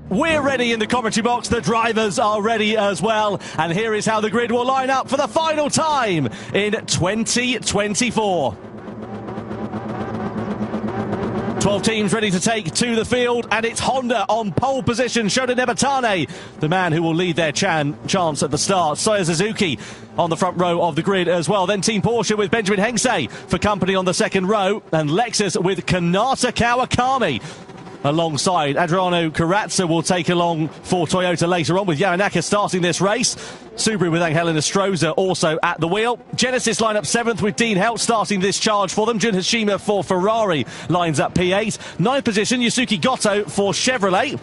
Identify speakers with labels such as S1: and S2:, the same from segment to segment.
S1: We're ready in the commentary box. The drivers are ready as well. And here is how the grid will line up for the final time in 2024. 12 teams ready to take to the field, and it's Honda on pole position. Shota Nebatane, the man who will lead their chance at the start. Soya Suzuki on the front row of the grid as well. Then Team Porsche with Benjamin Hengse for company on the second row, and Lexus with Kanata Kawakami alongside. Adriano Corazza will take along for Toyota later on, with Yamanaka starting this race. Subaru with Angel Nestroza also at the wheel. Genesis line up 7th with Dean Helt starting this charge for them. Jun Hashima for Ferrari lines up P8. 9th position, Yusuke Goto for Chevrolet.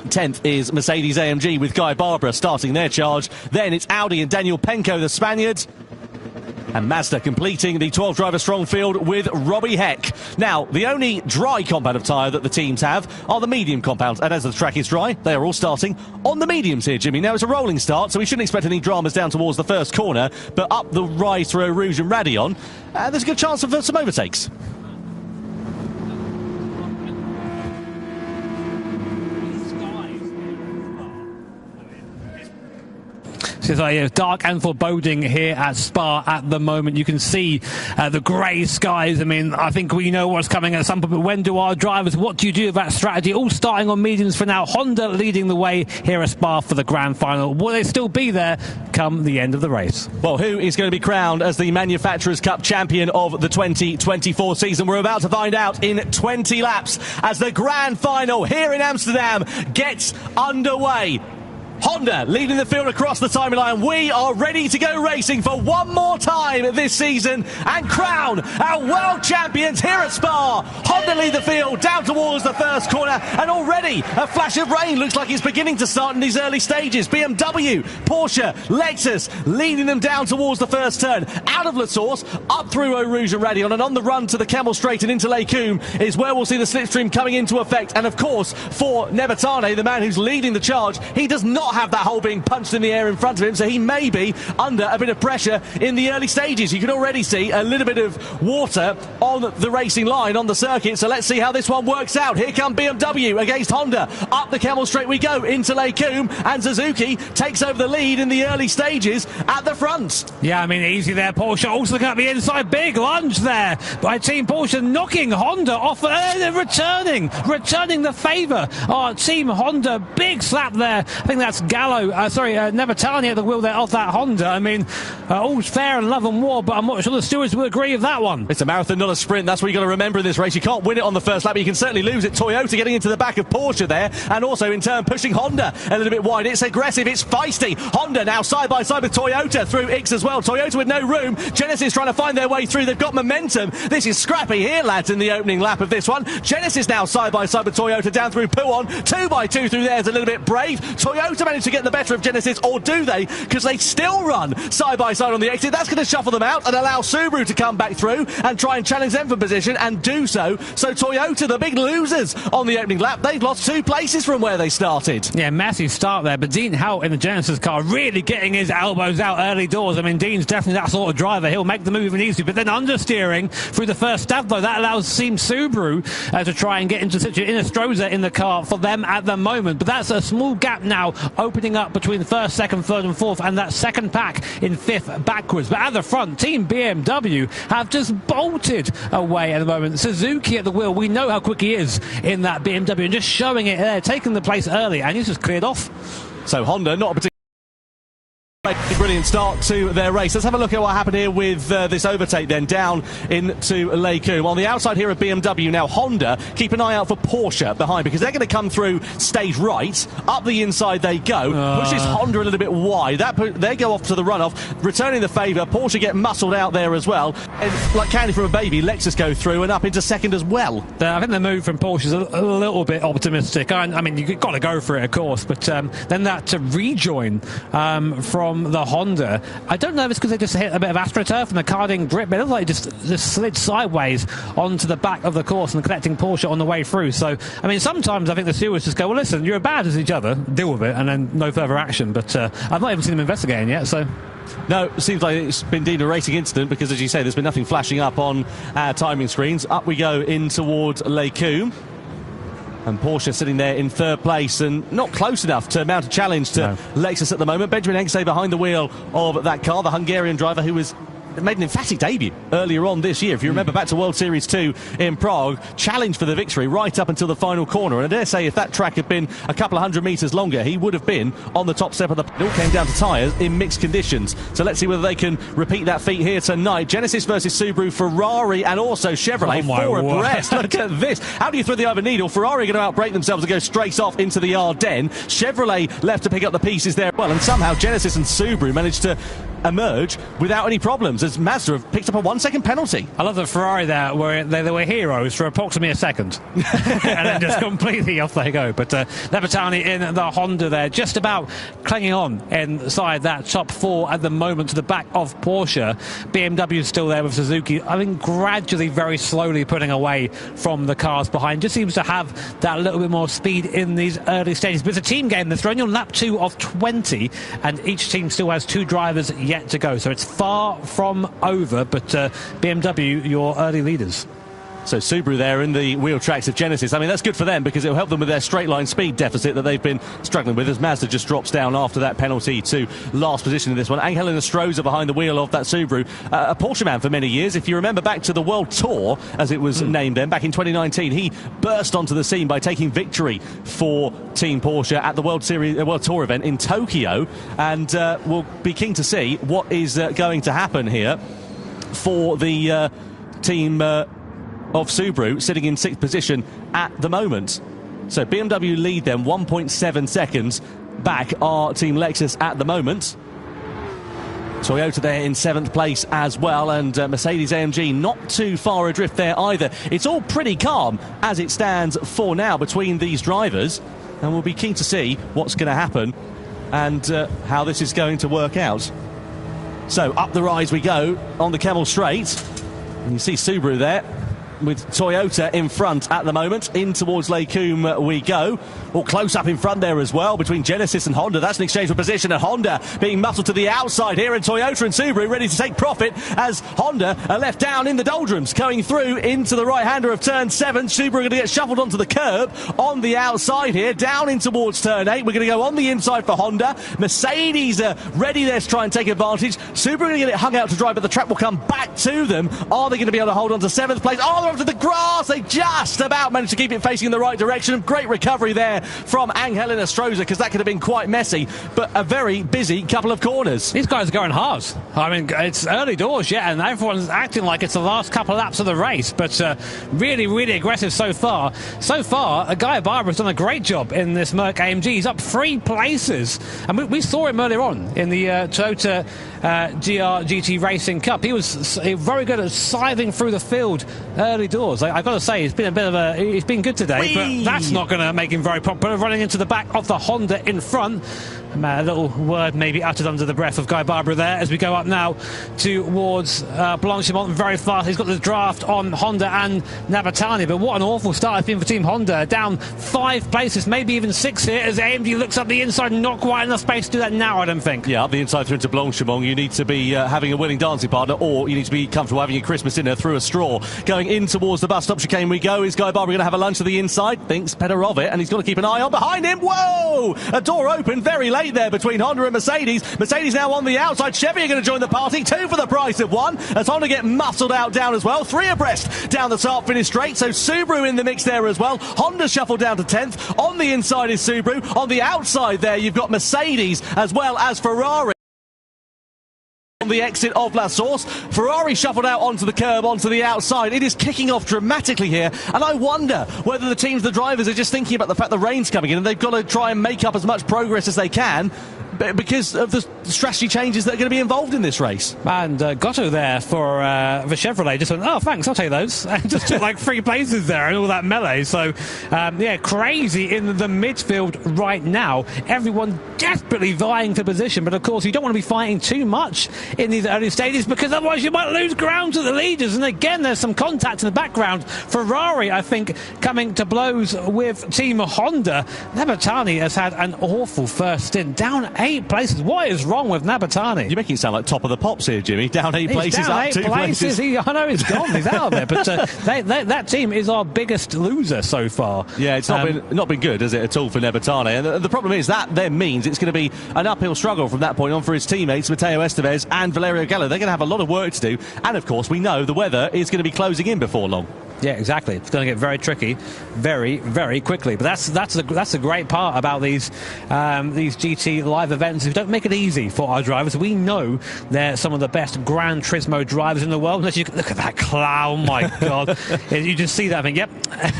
S1: 10th is Mercedes-AMG with Guy Barbara starting their charge. Then it's Audi and Daniel Penko, the Spaniards. And Mazda completing the 12-driver strong field with Robbie Heck. Now, the only dry compound of tyre that the teams have are the medium compounds. And as the track is dry, they are all starting on the mediums here, Jimmy. Now, it's a rolling start, so we shouldn't expect any dramas down towards the first corner. But up the rise through Eau Rouge and Raidillon, there's a good chance of some overtakes.
S2: It's like dark and foreboding here at Spa at the moment. You can see the grey skies. I mean, I think we know what's coming at some point, but when do our drivers, what do you do with that strategy? All starting on mediums for now. Honda leading the way here at Spa for the Grand Final. Will they still be there come the end of the race?
S1: Well, who is going to be crowned as the Manufacturers' Cup champion of the 2024 season? We're about to find out in 20 laps as the Grand Final here in Amsterdam gets underway. Honda leading the field across the timeline. We are ready to go racing for one more time this season and crown our world champions here at Spa. Honda lead the field down towards the first corner, and already a flash of rain looks like it's beginning to start in these early stages. BMW, Porsche, Lexus leading them down towards the first turn. Out of La Source, up through Eau Rouge and Raidillon, and on the run to the Camel Straight and into Les Combes is where we'll see the slipstream coming into effect. And of course, for Nebatane, the man who's leading the charge, he does not have that hole being punched in the air in front of him, so he may be under a bit of pressure in the early stages. You can already see a little bit of water on the racing line on the circuit, so let's see how this one works out. Here come BMW against Honda. Up the Camel Straight we go into Les Combes, and Suzuki takes over the lead in the early stages at the front.
S2: Yeah, I mean, easy there. Porsche also looking at the inside. Big lunge there by Team Porsche, knocking Honda off, returning the favour. Oh, Team Honda, big slap there. I think that's Nebatane at the wheel there of that Honda. I mean, all's fair in love and war, but I'm not sure the stewards will agree with that one.
S1: It's a marathon, not a sprint. That's what you've got to remember in this race. You can't win it on the first lap, but you can certainly lose it. Toyota getting into the back of Porsche there, and also in turn pushing Honda a little bit wide. It's aggressive, it's feisty. Honda now side by side with Toyota through Ix as well. Toyota with no room. Genesis trying to find their way through. They've got momentum. This is scrappy here, lads, in the opening lap of this one. Genesis now side by side with Toyota down through Pouon. 2x2 through there is a little bit brave. Toyota managed to get the better of Genesis, or do they? Because they still run side by side on the exit. That's going to shuffle them out and allow Subaru to come back through and try and challenge them for position, and do so. So Toyota, the big losers on the opening lap, they've lost 2 places from where they started.
S2: Yeah, massive start there, but Dean Helt in the Genesis car really getting his elbows out early doors. I mean, Dean's definitely that sort of driver. He'll make the move even easier, but then understeering through the first stab, though, that allows Team Subaru to try and get into Nestroza in the car for them at the moment. But that's a small gap now opening up between the first, second, third and fourth, and that second pack in fifth backwards. But at the front, Team BMW have just bolted away at the moment. Suzuki at the wheel, we know how quick he is in that BMW, and just showing it there, taking the place early, and he's just cleared off.
S1: So Honda, not a particular brilliant start to their race. Let's have a look at what happened here with this overtake then down into Les Combes. On the outside here of BMW now, Honda, keep an eye out for Porsche behind, because they're going to come through stage right. Up the inside they go. Pushes Honda a little bit wide. They go off to the runoff, returning the favour. Porsche get muscled out there as well. And like candy from a baby, Lexus go through and up into second as well.
S2: I think the move from Porsche is a little bit optimistic. I mean, you've got to go for it, of course, but then that rejoin from the Honda, I don't know if it's because they just hit a bit of AstroTurf and the car didn't grip, but it looks like it just slid sideways onto the back of the course and collecting Porsche on the way through. So, I mean, sometimes I think the stewards just go, well, listen, you're as bad as each other, deal with it, and then no further action. But I've not even seen them investigating yet, so...
S1: No, it seems like it's been deemed a racing incident, because, as you say, there's been nothing flashing up on our timing screens. Up we go in towards Les Combes. And Porsche sitting there in third place and not close enough to mount a challenge to Lexus at the moment. Benjamin Engsay behind the wheel of that car, the Hungarian driver who was made an emphatic debut earlier on this year. If you remember back to World Series 2 in Prague, challenged for the victory right up until the final corner. And I dare say if that track had been a couple of hundred metres longer, he would have been on the top step of the... It all came down to tyres in mixed conditions. So let's see whether they can repeat that feat here tonight. Genesis versus Subaru, Ferrari and also Chevrolet, four abreast. Look at this. How do you thread the other needle? Ferrari are going to outbrake themselves and go straight off into the Ardennes. Chevrolet left to pick up the pieces there. Well, and somehow Genesis and Subaru managed to emerge without any problems as Mazda have picked up a 1 second penalty.
S2: I love that Ferrari there they were heroes for approximately a second and then just completely off they go. But Navartani in the Honda there, just about clinging on inside that top four at the moment to the back of Porsche. BMW still there with Suzuki, I think gradually, very slowly putting away from the cars behind. Just seems to have that little bit more speed in these early stages. But it's a team game. They're throwing on lap 2 of 20 and each team still has 2 drivers yet to go, so it's far from over, but BMW, your early leaders.
S1: So Subaru there in the wheel tracks of Genesis. I mean, that's good for them because it'll help them with their straight line speed deficit that they've been struggling with as Mazda just drops down after that penalty to last position in this one. Angel Nostroza behind the wheel of that Subaru, a Porsche man for many years. If you remember back to the World Tour, as it was named then, back in 2019, he burst onto the scene by taking victory for Team Porsche at the World Tour event in Tokyo, and we'll be keen to see what is going to happen here for the team of Subaru, sitting in 6th position at the moment. So BMW lead them 1.7 seconds back are Team Lexus at the moment. Toyota there in 7th place as well, and Mercedes-AMG not too far adrift there either. It's all pretty calm as it stands for now between these drivers, and we'll be keen to see what's going to happen and how this is going to work out. So up the rise we go on the Kemmel Straight, and you see Subaru there with Toyota in front at the moment. In towards Lake Coombe we go. All close up in front there as well between Genesis and Honda. That's an exchange for position, and Honda being muscled to the outside here, and Toyota and Subaru ready to take profit as Honda are left down in the doldrums, going through into the right-hander of turn 7. Subaru are going to get shuffled onto the curb on the outside here, down in towards turn 8. We're going to go on the inside for Honda. Mercedes are ready there to try and take advantage. Subaru are going to get it hung out to dry, but the track will come back to them. Are they going to be able to hold on to 7th place? Oh, they're onto the grass. They just about managed to keep it facing in the right direction. Great recovery there from Angel Nostroza, because that could have been quite messy, but a very busy couple of corners.
S2: These guys are going hard. I mean, it's early doors yet, and everyone's acting like it's the last couple of laps of the race, but really, really aggressive so far. So far, Guy Barbara's done a great job in this Merc AMG. He's up 3 places, and we saw him earlier on in the Toyota GT Racing Cup. He was very good at scything through the field early doors. I've got to say, it's been good today, but that's not going to make him very popular. Running into the back of the Honda in front. A little word maybe uttered under the breath of Guy Barbara there as we go up now towards Blanchimont very fast. He's got the draft on Honda and Navartani, but what an awful start it's been for Team Honda. Down 5 places, maybe even 6 here as AMG looks up the inside. Not quite enough space to do that now, I don't think. Yeah,
S1: up the inside through into Blanchimont. You need to be having a willing dancing partner, or you need to be comfortable having your Christmas dinner through a straw. Going in towards the bus stop chicane we go. Is Guy Barbara going to have a lunch to the inside? Thinks better of it, and he's got to keep an eye on behind him. Whoa! A door open very late there between Honda and Mercedes. Mercedes now on the outside. Chevy are going to join the party. 2 for the price of 1 as Honda get muscled out down as well. 3 abreast down the start finish straight. So Subaru in the mix there as well. Honda shuffled down to 10th. On the inside is Subaru. On the outside there you've got Mercedes as well as Ferrari. On the exit of La Source, Ferrari shuffled out onto the curb, onto the outside. It is kicking off dramatically here, and I wonder whether the teams, the drivers, are just thinking about the fact the rain's coming in and they've got to try and make up as much progress as they can because of the strategy changes that are going to be involved in this race.
S2: And Gotto there for Chevrolet just went, oh, thanks, I'll take those. And just took like 3 places there and all that melee. So, yeah, crazy in the midfield right now. Everyone desperately vying for position, but of course you don't want to be fighting too much in these early stages because otherwise you might lose ground to the leaders. And again, there's some contact in the background. Ferrari, I think, coming to blows with Team Honda. Navartani has had an awful first stint, down 8 places. What is wrong with Nabatani?
S1: You're making it sound like top of the pops here, Jimmy. Down 8
S2: He's
S1: places,
S2: down
S1: up
S2: 8
S1: 2 places.
S2: I know he's gone. He's out of there. But that team is our biggest loser so far.
S1: Yeah, it's not been good, has it, at all for Nabatani? And the problem is that then means it's going to be an uphill struggle from that point on for his teammates, Mateo Estevez and Valerio Gallo. They're going to have a lot of work to do. And, of course, we know the weather is going to be closing in before long.
S2: Yeah, exactly. It's going to get very tricky very, very quickly. But that's the great part about these GT live events. We don't make it easy for our drivers. We know they're some of the best Gran Turismo drivers in the world. Unless you look at that clown, my God. You just see that and think, yep,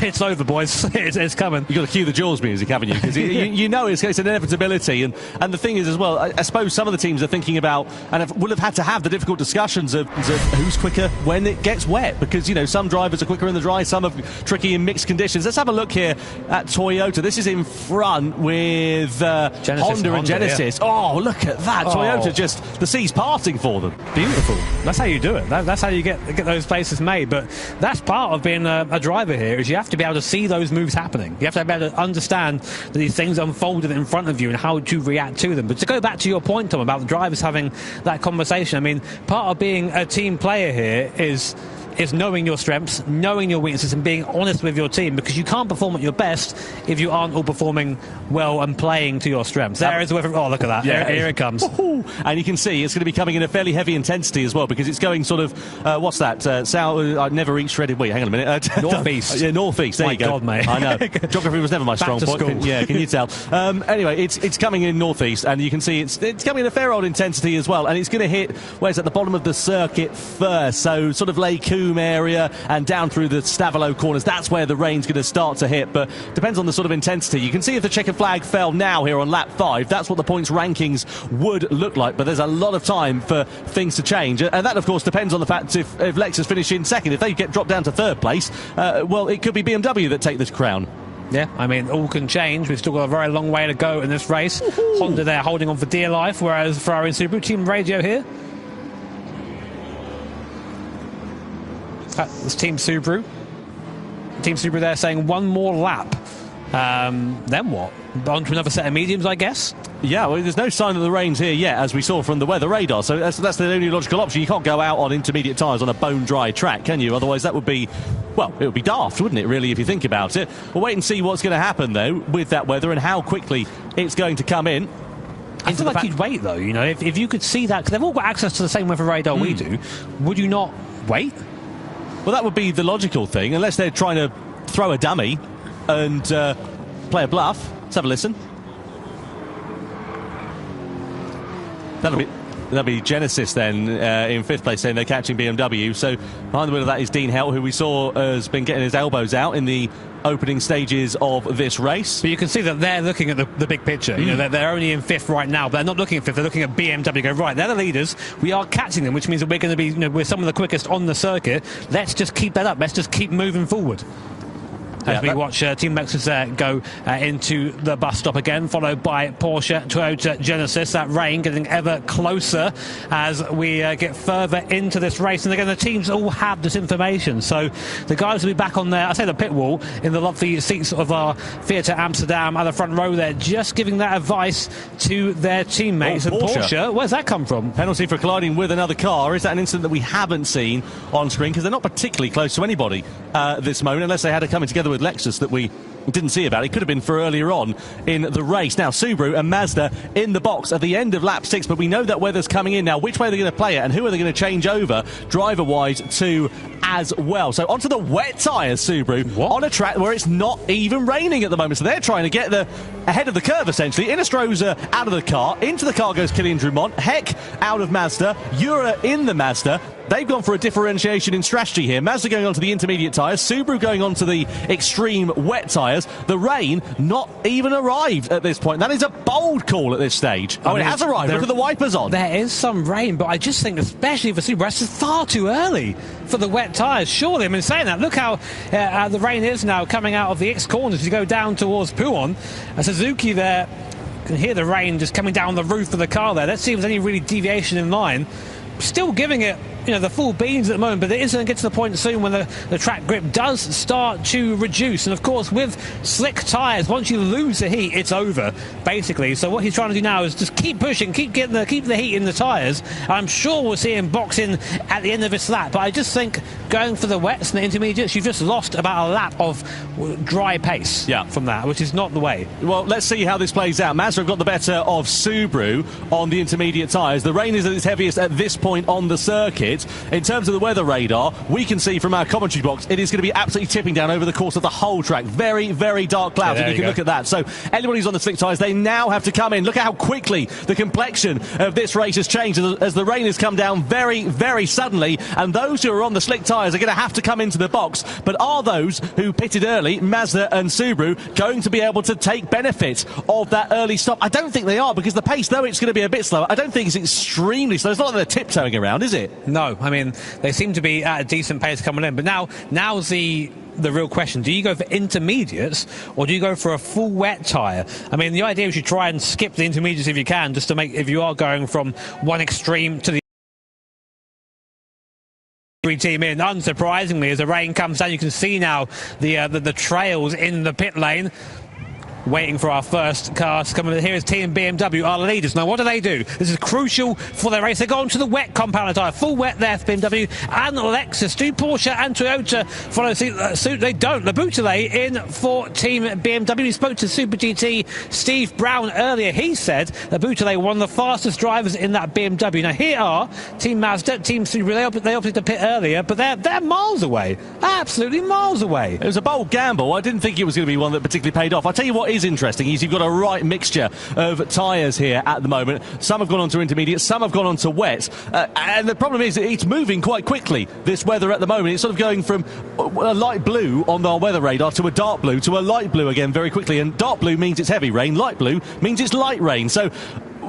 S2: it's over, boys. It's coming.
S1: You've got to cue the Jaws music, haven't you? Because you know it's an inevitability. And the thing is as well, I suppose some of the teams are thinking about and will have had to have the difficult discussions of who's quicker when it gets wet. Because, you know, some drivers are quicker in the dry, some are tricky in mixed conditions. Let's have a look here at Toyota. This is in front with Honda and Genesis. Yeah. Oh, look at that. Toyota, just the seas parting for them.
S2: Beautiful. That's how you do it. That's how you get those places made. But that's part of being a driver here, is you have to be able to see those moves happening. You have to be able to understand that these things unfolded in front of you and how to react to them. But to go back to your point, Tom, about the drivers having that conversation, I mean, part of being a team player here is knowing your strengths, knowing your weaknesses, and being honest with your team, because you can't perform at your best if you aren't all performing well and playing to your strengths. There is look at that. Yeah, here it comes.
S1: And you can see it's going to be coming in a fairly heavy intensity as well, because it's going sort of, what's that? South, I never reached shredded wheat. Hang on a minute.
S2: Northeast.
S1: Yeah, northeast. There
S2: my
S1: you go.
S2: God, mate.
S1: I know. Geography was never my strong point. Can you tell? Anyway, it's coming in northeast, and you can see it's coming in a fair old intensity as well, and it's going to hit, where's at the bottom of the circuit first, so sort of Lake Coombe area and down through the Stavolo corners. That's where the rain's going to start to hit, but depends on the sort of intensity. You can see if the checkered flag fell now here on lap 5, that's what the points rankings would look like, but there's a lot of time for things to change, and that of course depends on the fact if Lexus finish in second. If they get dropped down to third place, well, it could be BMW that take this crown.
S2: Yeah, I mean, all can change. We've still got a very long way to go in this race. Honda there holding on for dear life, whereas Ferrari and Subaru, team radio here. It's Team Subaru. Team Subaru there saying one more lap. Then what? On to another set of mediums, I guess?
S1: Yeah, well, there's no sign of the rains here yet, as we saw from the weather radar, so that's the only logical option. You can't go out on intermediate tyres on a bone-dry track, can you? Otherwise that would be, well, it would be daft, wouldn't it, really, if you think about it? We'll wait and see what's going to happen, though, with that weather and how quickly it's going to come in.
S2: I feel like you'd wait, though, you know, if you could see that, because they've all got access to the same weather radar we do, would you not wait?
S1: Well, that would be the logical thing, unless they're trying to throw a dummy and play a bluff. Let's have a listen. That'll be Genesis then in 5th place, saying they're catching BMW. So behind the wheel of that is Dean Helt, who we saw has been getting his elbows out in the opening stages of this race.
S2: But you can see that they're looking at the big picture. You know, they're only in 5th right now, but they're not looking at 5th. They're looking at BMW. Go, right, they're the leaders. We are catching them, which means that we're going to be, you know, we're some of the quickest on the circuit. Let's just keep that up. Let's just keep moving forward. As we watch Team Lexus go into the bus stop again, followed by Porsche, Toyota, Genesis. That rain getting ever closer as we get further into this race. And again, the teams all have this information. So the guys will be back on there, I say the pit wall, in the lovely seats of our Theatre Amsterdam at the front row there, just giving that advice to their teammates. And Porsche, where's that come from?
S1: Penalty for colliding with another car. Is that an incident that we haven't seen on screen? Because they're not particularly close to anybody this moment, unless they had it coming together with Lexus that we didn't see about. It could have been for earlier on in the race. Now Subaru and Mazda in the box at the end of lap 6, but we know that weather's coming in now. Which way are they going to play it, and who are they going to change over driver wise to as well? So onto the wet tyres, Subaru, on a track where it's not even raining at the moment, so they're trying to get ahead of the curve essentially. Innestrosa out of the car, into the car goes Kylian Drumont, Heck out of Mazda, Ura in the Mazda. They've gone for a differentiation in strategy here. Mazda going on to the intermediate tyres, Subaru going on to the extreme wet tyres. The rain not even arrived at this point. That is a bold call at this stage. It has arrived. Look at the wipers on.
S2: There is some rain, but I just think, especially for Subaru, that's far too early for the wet tyres. Surely, I mean, saying that, look how the rain is now coming out of the X corners as you go down towards Pouhon. Suzuki there, you can hear the rain just coming down the roof of the car there. Let's see if there's any really deviation in line. Still giving it the full beans at the moment, but it is going to get to the point soon when the track grip does start to reduce. And of course, with slick tyres, once you lose the heat, it's over, basically. So what he's trying to do now is just keep pushing, keep the heat in the tyres. I'm sure we'll see him boxing at the end of this lap, but I just think going for the wets and the intermediates, you've just lost about a lap of dry pace from that, which is not the way.
S1: Well, let's see how this plays out. Mazda have got the better of Subaru on the intermediate tyres. The rain is at its heaviest at this point on the circuit. In terms of the weather radar, we can see from our commentary box it is going to be absolutely tipping down over the course of the whole track. Very, very dark clouds, and you can look at that. So anybody who's on the slick tyres, they now have to come in. Look at how quickly the complexion of this race has changed as the rain has come down very, very suddenly, and those who are on the slick tyres are going to have to come into the box. But are those who pitted early, Mazda and Subaru, going to be able to take benefit of that early stop? I don't think they are, because the pace, though it's going to be a bit slower, I don't think it's extremely slow. It's not like they're tiptoeing around, is it?
S2: No, I mean, they seem to be at a decent pace coming in, but now's the real question. Do you go for intermediates or do you go for a full wet tyre? I mean, the idea is you try and skip the intermediates if you can, just to make, if you are going from one extreme to the team in. Unsurprisingly, as the rain comes down, you can see now the trails in the pit lane. Waiting for our first cars to come in. Here is Team BMW, our leaders. Now, what do? This is crucial for their race. They go on to the wet compound tyre. Full wet there for BMW and Lexus. Do Porsche and Toyota follow suit? They don't. Laboutelet in for Team BMW. We spoke to Super GT Steve Brown earlier. He said Laboutelet one of the fastest drivers in that BMW. Now, here are Team Mazda, Team Subaru. They opted to pit earlier, but they're miles away. Absolutely miles away.
S1: It was a bold gamble. I didn't think it was going to be one that particularly paid off. I'll tell you what is interesting is you've got a right mixture of tyres here at the moment. Some have gone on to intermediate, some have gone on to wet, and the problem is it's moving quite quickly, this weather at the moment. It's sort of going from a light blue on our weather radar to a dark blue to a light blue again very quickly, and dark blue means it's heavy rain, light blue means it's light rain. So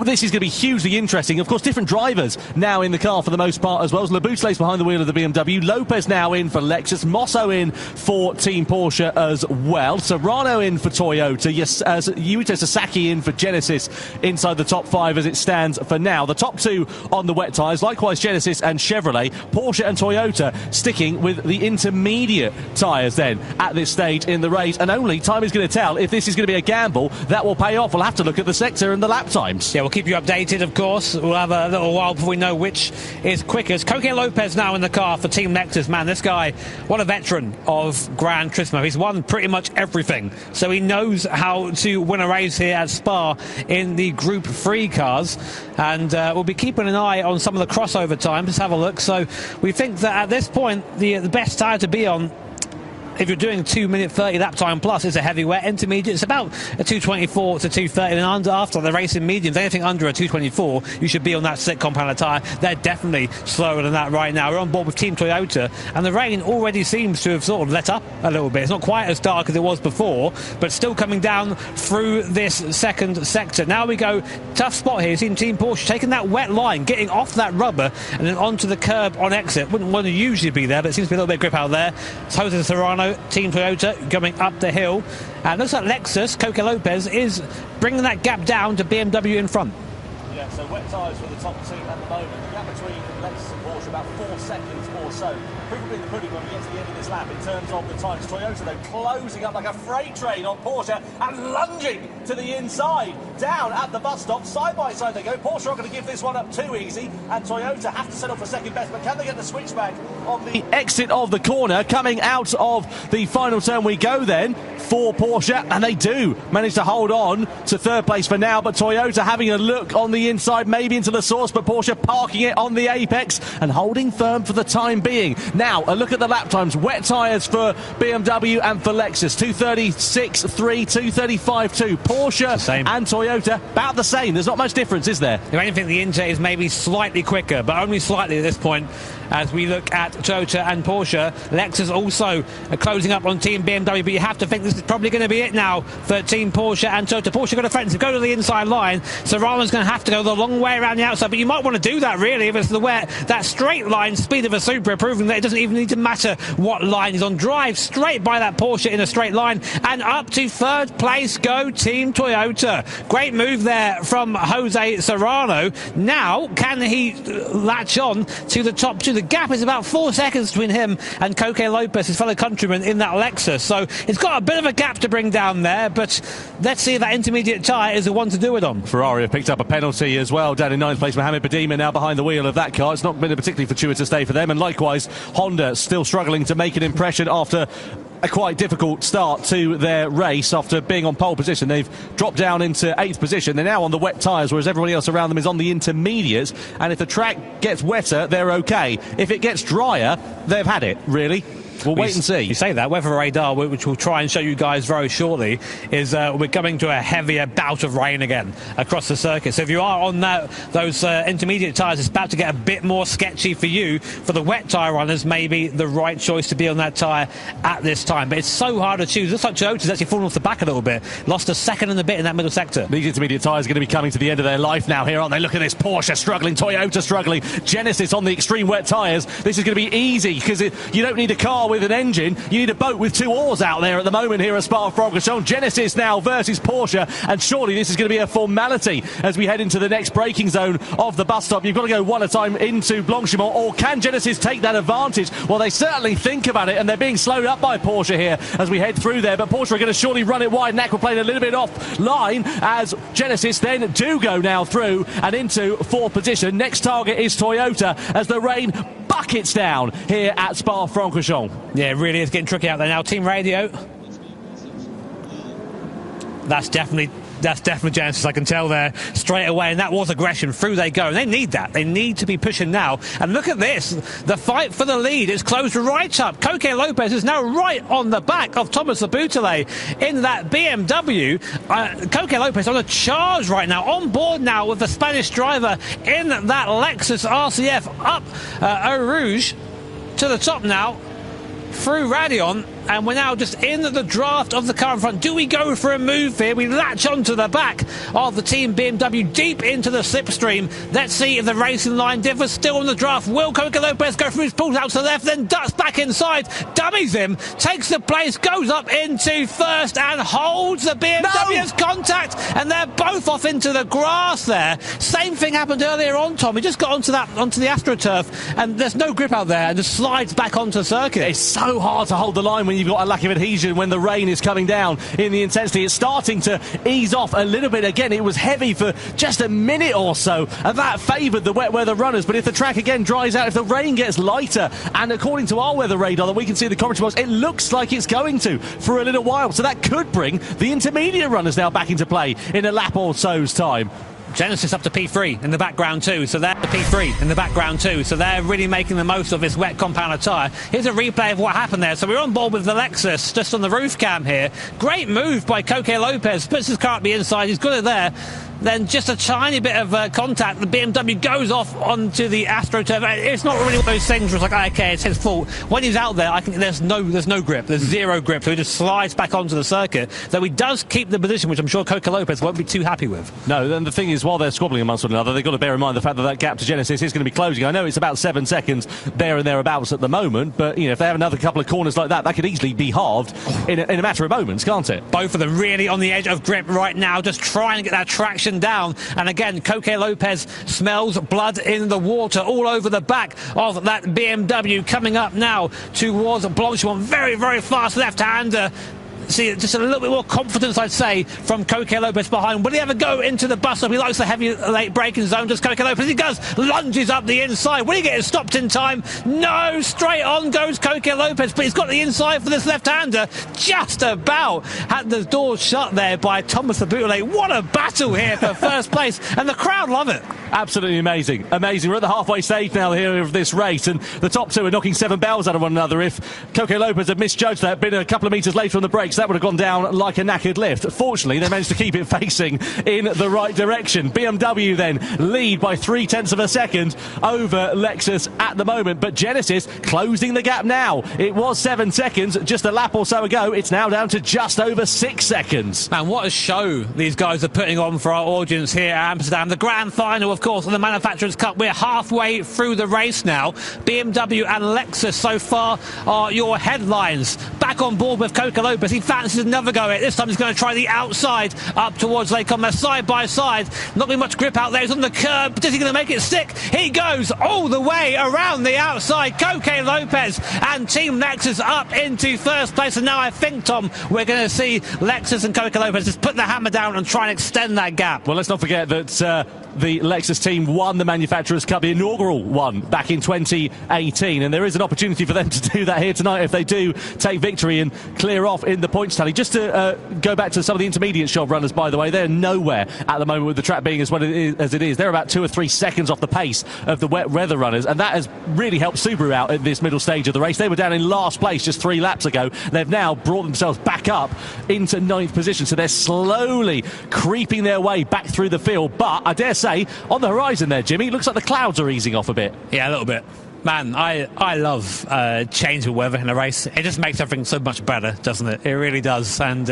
S1: this is going to be hugely interesting. Of course, different drivers now in the car for the most part as well. Laboutelet's behind the wheel of the BMW. Lopez now in for Lexus. Mosso in for Team Porsche as well. Serrano in for Toyota. Yuito Sasaki in for Genesis inside the top 5 as it stands for now. The top 2 on the wet tyres. Likewise, Genesis and Chevrolet. Porsche and Toyota sticking with the intermediate tyres then at this stage in the race. And only time is going to tell if this is going to be a gamble that will pay off. We'll have to look at the sector and the lap times.
S2: Yeah, we'll keep you updated, of course. We'll have a little while before we know which is quickest. Coque Lopez now in the car for Team Lexus. Man, this guy, what a veteran of Gran Turismo. He's won pretty much everything. So he knows how to win a race here at Spa in the Group 3 cars. And we'll be keeping an eye on some of the crossover times. Let's have a look. So we think that at this point, the best tyre to be on, if you're doing 2 minute 30 lap time plus, it's a heavy wet. Intermediate, it's about a 224 to 230, and after the racing mediums, anything under a 224, you should be on that slick compound tyre. They're definitely slower than that right now. We're on board with Team Toyota, and the rain already seems to have sort of let up a little bit. It's not quite as dark as it was before, but still coming down through this second sector. Now we go, tough spot here. You've seen Team Porsche taking that wet line, getting off that rubber, and then onto the curb on exit. Wouldn't want to usually be there, but it seems to be a little bit of grip out there. It's Jose Serrano, Team Toyota, coming up the hill, and looks like Lexus, Coque Lopez, is bringing that gap down to BMW in front.
S1: Yeah, so wet tyres for the top 2 at the moment. The gap between Lexus and Porsche about 4 seconds or so. Proof will be in the pudding when we get to the end of this lap in terms of the times. Toyota, though, closing up like a freight train on Porsche and lunging to the inside. Down at the bus stop, side by side they go. Porsche aren't going to give this one up too easy, and Toyota have to settle for second best, but can they get the switchback on the exit of the corner? Coming out of the final turn we go then for Porsche, and they do manage to hold on to third place for now, but Toyota having a look on the inside, maybe into the source, but Porsche parking it on the apex and holding firm for the time being. Now, a look at the lap times. Wet tyres for BMW and for Lexus. 236.3, 235.2. Porsche and Toyota, about the same. There's not much difference, is there?
S2: You only think the Inter is maybe slightly quicker, but only slightly at this point. As we look at Toyota and Porsche, Lexus also closing up on Team BMW, but you have to think this is probably going to be it now for Team Porsche and Toyota. Porsche got a friend to go to the inside line. Serrano's going to have to go the long way around the outside, but you might want to do that really if it's the wet. That straight line speed of a Supra, proving that it doesn't even need to matter what line is on. Drive straight by that Porsche in a straight line, and up to third place go Team Toyota. Great move there from Jose Serrano. Now, can he latch on to the top 2? The gap is about 4 seconds between him and Coque Lopez, his fellow countryman, in that Lexus. So it's got a bit of a gap to bring down there, but let's see if that intermediate tyre is the one to do it on.
S1: Ferrari have picked up a penalty as well. Down in 9th place, Mohamed Badima now behind the wheel of that car. It's not been a particularly fortuitous day for them, and likewise Honda still struggling to make an impression after a quite difficult start to their race. After being on pole position, they've dropped down into 8th position. They're now on the wet tyres, whereas everybody else around them is on the intermediates, and if the track gets wetter, they're okay. If it gets drier, they've had it, really. We'll wait and see.
S2: You say that. Weather radar, which we'll try and show you guys very shortly, is we're coming to a heavier bout of rain again across the circuit. So if you are on those intermediate tyres, it's about to get a bit more sketchy for you. For the wet tyre runners, maybe the right choice to be on that tyre at this time. But it's so hard to choose. Looks like Toyota's actually fallen off the back a little bit. Lost a second and a bit in that middle sector.
S1: These intermediate tyres are going to be coming to the end of their life now here, aren't they? Look at this. Porsche struggling, Toyota struggling, Genesis on the extreme wet tyres. This is going to be easy because you don't need a car with an engine. You need a boat with 2 oars out there at the moment here at Spa-Francorchamps. Genesis now versus Porsche, and surely this is going to be a formality as we head into the next braking zone of the bus stop. You've got to go one at a time into Blanchimont, or can Genesis take that advantage? Well, they certainly think about it, and they're being slowed up by Porsche here as we head through there, but Porsche are going to surely run it wide, and Aquaplane a little bit off line as Genesis then do go now through and into 4th position. Next target is Toyota as the rain buckets down here at Spa-Francorchamps.
S2: Yeah, it really is getting tricky out there now. Team radio. That's definitely Genesis, I can tell there straight away, and that was aggression. Through they go, and they need that. They need to be pushing now. And look at this. The fight for the lead is closed right up. Coque Lopez is now right on the back of Thomas Abutale in that BMW. Coque Lopez on a charge right now, on board now with the Spanish driver in that Lexus RCF up Eau Rouge to the top now through Radion. And we're now just in the draft of the car in front. Do we go for a move here? We latch onto the back of the team BMW deep into the slipstream. Let's see if the racing line differs. Still on the draft. Will Coque Lopez go through his pulls out to the left, then ducks back inside, dummies him, takes the place, goes up into first and holds the BMW's contact, and they're both off into the grass there. Same thing happened earlier on, Tom. He just got onto the AstroTurf, and there's no grip out there, and just slides back onto the circuit.
S1: It's so hard to hold the line when you've got a lack of adhesion, when the rain is coming down in the intensity. It's starting to ease off a little bit again. It was heavy for just a minute or so, and that favoured the wet weather runners. But if the track again dries out, if the rain gets lighter, and according to our weather radar that we can see in the commentary box, it looks like it's going to for a little while. So that could bring the intermediate runners now back into play in a lap or so's time.
S2: Genesis up to P3 in the background too, so they're P3 in the background too, so they're really making the most of this wet compounder tyre. Here's a replay of what happened there. So we're on board with the Lexus just on the roof cam here. Great move by Coque Lopez, puts his car up the inside, he's got it there. Then just a tiny bit of contact. The BMW goes off onto the AstroTurf. It's not really one of those things where it's like, okay, it's his fault. When he's out there, I think there's no grip. There's zero grip. So he just slides back onto the circuit. Though he does keep the position, which I'm sure Coque Lopez won't be too happy with.
S1: No, then the thing is, while they're squabbling amongst one another, they've got to bear in mind the fact that that gap to Genesis is going to be closing. I know it's about 7 seconds there and thereabouts at the moment, but if they have another couple of corners like that, that could easily be halved in a matter of moments, can't it?
S2: Both of them really on the edge of grip right now, just trying to get that traction down. And again, Coque Lopez smells blood in the water all over the back of that BMW, coming up now towards Blanchimont. Very, very fast left-hander. See, just a little bit more confidence, I'd say, from Coque Lopez behind. Will he ever go into the bus stop? He likes the heavy late braking zone. Does Coque Lopez? He does. Lunges up the inside. Will he get stopped in time? No. Straight on goes Coque Lopez, but he's got the inside for this left-hander. Just about had the doors shut there by Thomas Abutale. What a battle here for first place, and the crowd love it.
S1: Absolutely amazing. Amazing. We're at the halfway stage now here of this race, and the top two are knocking 7 bells out of one another. If Coque Lopez had misjudged that, been a couple of metres later on the brakes, that would have gone down like a knackered lift. Fortunately, they managed to keep it facing in the right direction. BMW then lead by 0.3 of a second over Lexus at the moment, but Genesis closing the gap now. It was 7 seconds just a lap or so ago. It's now down to just over 6 seconds.
S2: And what a show these guys are putting on for our audience here at Amsterdam. The grand final, of course, of the Manufacturers' Cup. We're halfway through the race now. BMW and Lexus so far are your headlines. back on board with Coca Lopez. He fancies another go at it. This time he's going to try the outside up towards Lake Como. Side by side. Not being much grip out there. He's on the curb. Is he going to make it stick? He goes all the way around the outside. Coca Lopez and Team Lexus up into first place. And now I think, Tom, we're going to see Lexus and Coca Lopez just put the hammer down and try and extend that gap.
S1: Well, let's not forget that the Lexus team won the Manufacturers' Cup, the inaugural one, back in 2018, and there is an opportunity for them to do that here tonight if they do take victory and clear off in the points tally. Just to go back to some of the intermediate shot runners, by the way, they're nowhere at the moment with the track being as well as it is. They're about 2 or 3 seconds off the pace of the wet weather runners, and that has really helped Subaru out at this middle stage of the race. They were down in last place just 3 laps ago. They've now brought themselves back up into 9th position, so they're slowly creeping their way back through the field. But I dare say, on the horizon there, Jimmy, it looks like the clouds are easing off a bit.
S2: Yeah, a little bit. Man, I love change of weather in a race. It just makes everything so much better, doesn't it? It really does. And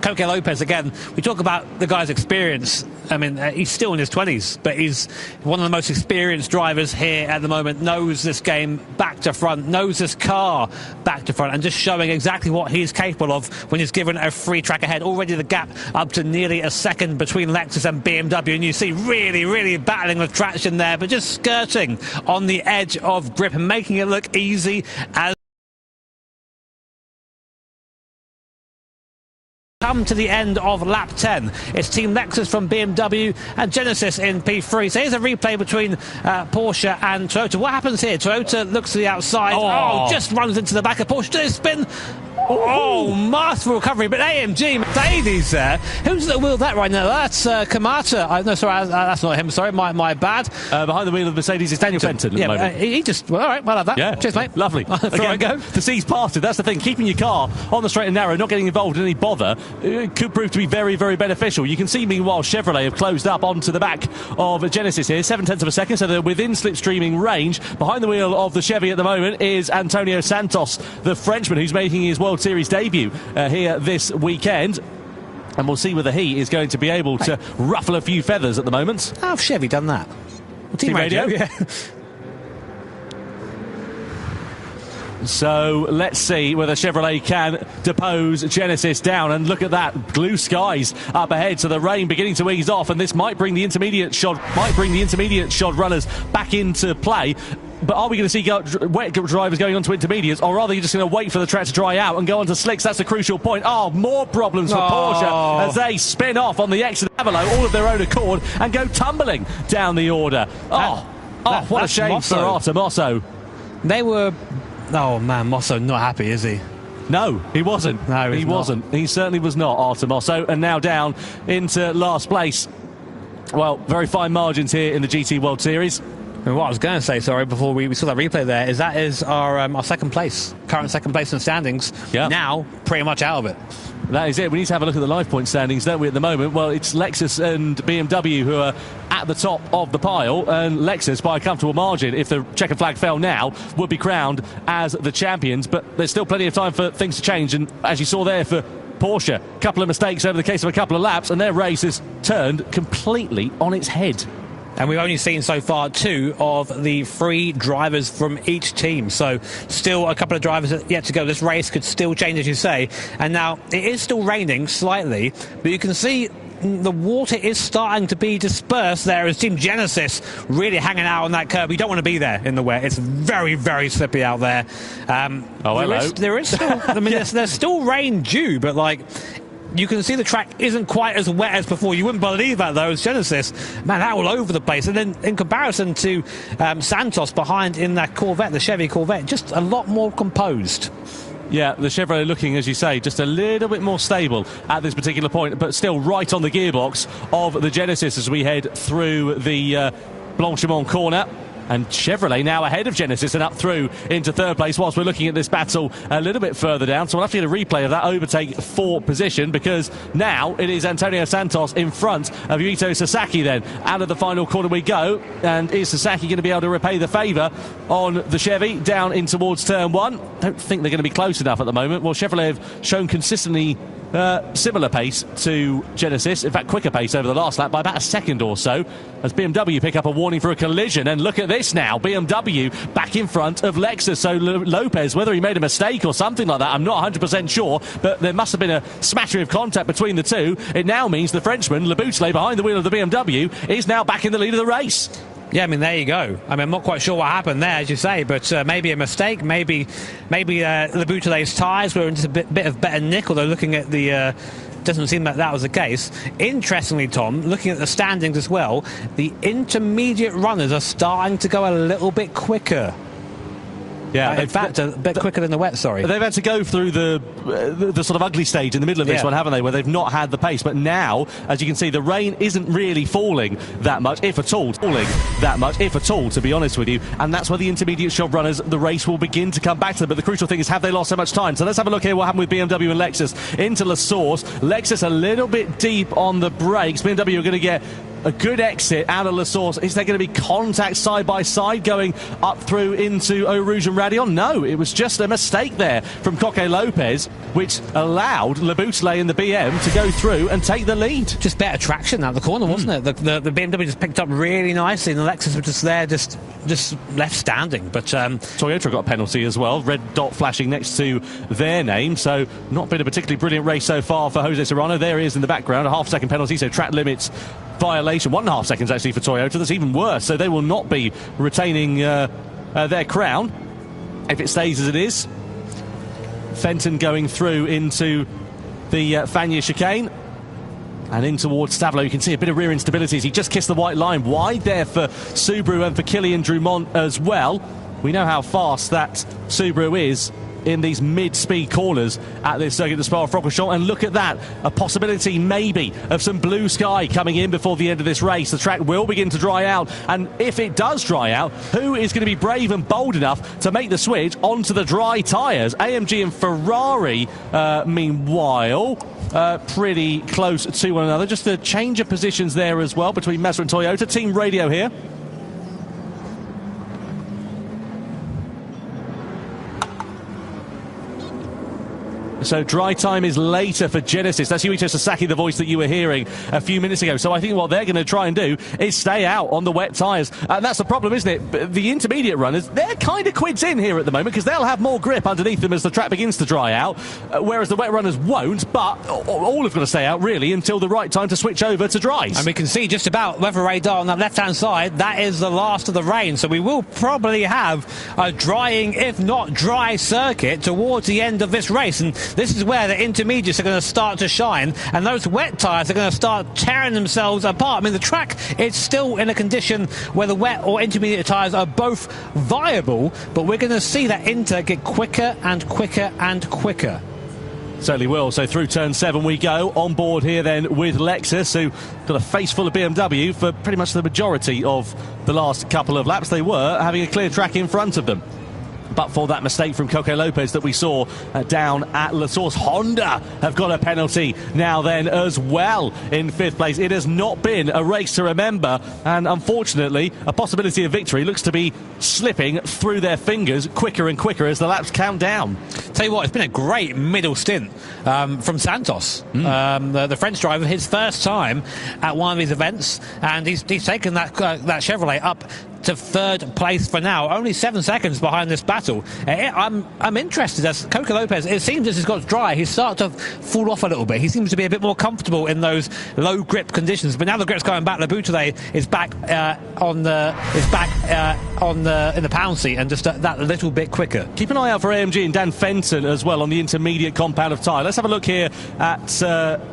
S2: Coca Lopez, again, we talk about the guy's experience. I mean, he's still in his 20s, but he's one of the most experienced drivers here at the moment, knows this game back to front, knows this car back to front, and just showing exactly what he's capable of when he's given a free track ahead. Already the gap up to nearly a second between Lexus and BMW, and you see really, really battling with traction there, but just skirting on the edge of grip and making it look easy as come to the end of lap 10. It's Team Lexus from BMW and Genesis in P3. So here's a replay between Porsche and Toyota. What happens here? Toyota looks to the outside. Just runs into the back of Porsche. Does it spin? Masterful recovery, but AMG Mercedes there. Who's at the wheel that right now? That's Kamata. No, sorry, that's not him. Sorry, my bad.
S1: Behind the wheel of Mercedes is Daniel Fenton at the moment.
S2: He just, well, all right, well, have that.
S1: Yeah.
S2: Cheers, mate.
S1: Lovely.
S2: Before I go.
S1: The sea's parted. That's the thing. Keeping your car on the straight and narrow, not getting involved in any bother, could prove to be very, very beneficial. You can see, meanwhile, Chevrolet have closed up onto the back of Genesis here, 0.7 of a second, so they're within slipstreaming range. Behind the wheel of the Chevy at the moment is Antonio Santos, the Frenchman, who's making his World Series debut here this weekend, and we'll see whether he is going to be able to ruffle a few feathers at the moment.
S2: How have Chevy done that?
S1: Team radio?
S2: Yeah.
S1: So let's see whether Chevrolet can depose Genesis down, and look at that, blue skies up ahead, so the rain beginning to ease off, and this might bring the intermediate shot runners back into play. But are we going to see wet drivers going on to intermediates, or are they just going to wait for the track to dry out and go on to slicks? That's a crucial point. More problems for Porsche as they spin off on the exit of Avalo, all of their own accord, and go tumbling down the order. What a shame
S2: Mosso.
S1: for Artemosso.
S2: They were... Oh, man, Mosso not happy, is he?
S1: No, he wasn't.
S2: No,
S1: he wasn't. He certainly was not, Artemosso, and now down into last place. Well, very fine margins here in the GT World Series.
S2: And what I was going to say, sorry, before we saw that replay there, is that is our second place, current second place in the standings.
S1: Yeah.
S2: Now, pretty much out of it.
S1: That is it. We need to have a look at the live point standings, don't we, at the moment? Well, it's Lexus and BMW who are at the top of the pile, and Lexus, by a comfortable margin, if the checkered flag fell now, would be crowned as the champions. But there's still plenty of time for things to change, and as you saw there for Porsche, a couple of mistakes over the case of a couple of laps, and their race has turned completely on its head.
S2: And we've only seen so far 2 of the 3 drivers from each team. So still a couple of drivers yet to go. This race could still change, as you say. And now it is still raining slightly, but you can see the water is starting to be dispersed there as Team Genesis really hanging out on that curb. You don't want to be there in the wet. It's very, very slippy out there.
S1: Hello.
S2: There is still, I mean, there's still rain due, but like... You can see the track isn't quite as wet as before. You wouldn't believe that, though, as Genesis. Man, that all over the place. And then in comparison to Santos behind in that Corvette, the Chevy Corvette, just a lot more composed.
S1: Yeah, the Chevrolet looking, as you say, just a little bit more stable at this particular point, but still right on the gearbox of the Genesis as we head through the Blanchimont corner. And Chevrolet now ahead of Genesis and up through into third place, whilst we're looking at this battle a little bit further down. So we'll have to get a replay of that overtake for position, because now it is Antonio Santos in front of Yuito Sasaki then. Out of the final corner we go, and is Sasaki going to be able to repay the favour on the Chevy down in towards turn 1? Don't think they're going to be close enough at the moment. Well, Chevrolet have shown consistently similar pace to Genesis, in fact quicker pace over the last lap by about a second or so, as BMW pick up a warning for a collision. And look at this now, BMW back in front of Lexus. So Lopez, whether he made a mistake or something like that, I'm not 100% sure, but there must have been a smattering of contact between the two. It now means the Frenchman, Le Boutelet, behind the wheel of the BMW, is now back in the lead of the race.
S2: Yeah, I mean, there you go. I mean, I'm not quite sure what happened there, as you say, but maybe a mistake. Maybe Le Boutelet's tyres were in just a bit of better nick, although looking at the... doesn't seem that was the case. Interestingly, Tom, looking at the standings as well, the intermediate runners are starting to go a little bit quicker.
S1: Yeah,
S2: in fact, a bit quicker than the wet, sorry.
S1: They've had to go through the sort of ugly stage in the middle of this one, haven't they, where they've not had the pace. But now, as you can see, the rain isn't really falling that much, if at all, to be honest with you. And that's where the intermediate shop runners, the race will begin to come back to them. But the crucial thing is, have they lost so much time? So let's have a look here what happened with BMW and Lexus into La Source. Lexus a little bit deep on the brakes. BMW are going to get a good exit out of La Source. Is there going to be contact side by side going up through into Eau Rouge and Radion? No, it was just a mistake there from Coque Lopez, which allowed Le Boutelet and the BM to go through and take the lead.
S2: Just better traction out the corner, wasn't it? The BMW just picked up really nicely, and the Lexus were just there, just left standing. But
S1: Toyota got a penalty as well, red dot flashing next to their name, so not been a particularly brilliant race so far for Jose Serrano. There he is in the background, a half-second penalty, so track limits violation, 1.5 seconds actually for Toyota. That's even worse, so they will not be retaining their crown if it stays as it is. Fenton going through into the Fagnes chicane and in towards Stavelot. You can see a bit of rear instability as he just kissed the white line wide there for Subaru and for Kilian Drumont as well. We know how fast that Subaru is in these mid-speed corners at this circuit, the Spa-Francorchamps, and look at that, a possibility maybe of some blue sky coming in before the end of this race. The track will begin to dry out, and if it does dry out, who is going to be brave and bold enough to make the switch onto the dry tyres? AMG and Ferrari, meanwhile, pretty close to one another. Just a change of positions there as well between Mazda and Toyota. Team radio here. So dry time is later for Genesis. That's Yuito Sasaki, the voice that you were hearing a few minutes ago. So I think what they're going to try and do is stay out on the wet tyres. And that's the problem, isn't it? The intermediate runners, they're kind of quids in here at the moment because they'll have more grip underneath them as the track begins to dry out, whereas the wet runners won't. But all have got to stay out, really, until the right time to switch over to dries.
S2: And we can see just about weather radar on that left-hand side. That is the last of the rain. So we will probably have a drying, if not dry, circuit towards the end of this race. And this is where the intermediates are going to start to shine, and those wet tyres are going to start tearing themselves apart. I mean, the track is still in a condition where the wet or intermediate tyres are both viable, but we're going to see that Inter get quicker and quicker and quicker.
S1: Certainly will. So through turn 7 we go. On board here then with Lexus, who got a face full of BMW for pretty much the majority of the last couple of laps. They were having a clear track in front of them. But for that mistake from Coque Lopez that we saw down at La Source. Honda have got a penalty now then as well in 5th place. It has not been a race to remember, and unfortunately a possibility of victory looks to be slipping through their fingers quicker and quicker as the laps count down.
S2: Tell you what, it's been a great middle stint from Santos, the French driver, his first time at one of these events, and he's taken that Chevrolet up to 3rd place for now, only 7 seconds behind this battle. I'm interested as Coque Lopez, it seems as he's got dry, he's started to fall off a little bit. He seems to be a bit more comfortable in those low grip conditions, but now the grip's going back. Le Boutelet is back in the pound seat and just that little bit quicker.
S1: Keep an eye out for AMG and Dan Fenton as well on the intermediate compound of tyre. Let's have a look here at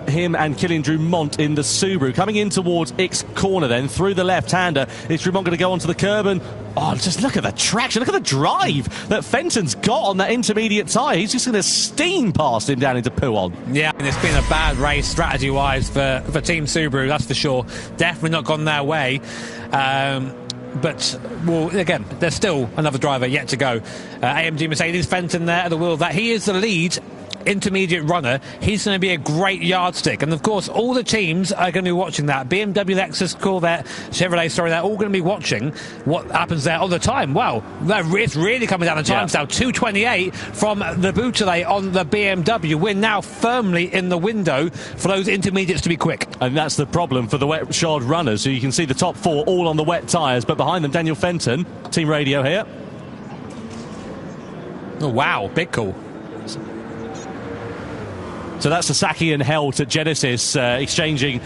S1: him and Kilian Drumont in the Subaru coming in towards X corner then through the left-hander. Is Drumont going to go onto the curb? And just look at the traction, look at the drive that Fenton's got on that intermediate tyre. He's just going to steam past him down into Pouhon.
S2: Yeah, and it's been a bad race strategy-wise for Team Subaru, that's for sure. Definitely not gone their way. But, well, again, there's still another driver yet to go. AMG Mercedes, Fenton there at the wheel of that. He is the lead intermediate runner, he's going to be a great yardstick. And of course, all the teams are going to be watching that. BMW, Lexus, Corvette, Chevrolet, they're all going to be watching what happens there all the time. Wow, it's really coming down the times now. 2:28 from the Bouteille on the BMW. We're now firmly in the window for those intermediates to be quick.
S1: And that's the problem for the wet shod runners. So you can see the top 4 all on the wet tyres, but behind them, Daniel Fenton, Team Radio here.
S2: Oh, wow, big call.
S1: So that's Sasaki and Helt at Genesis exchanging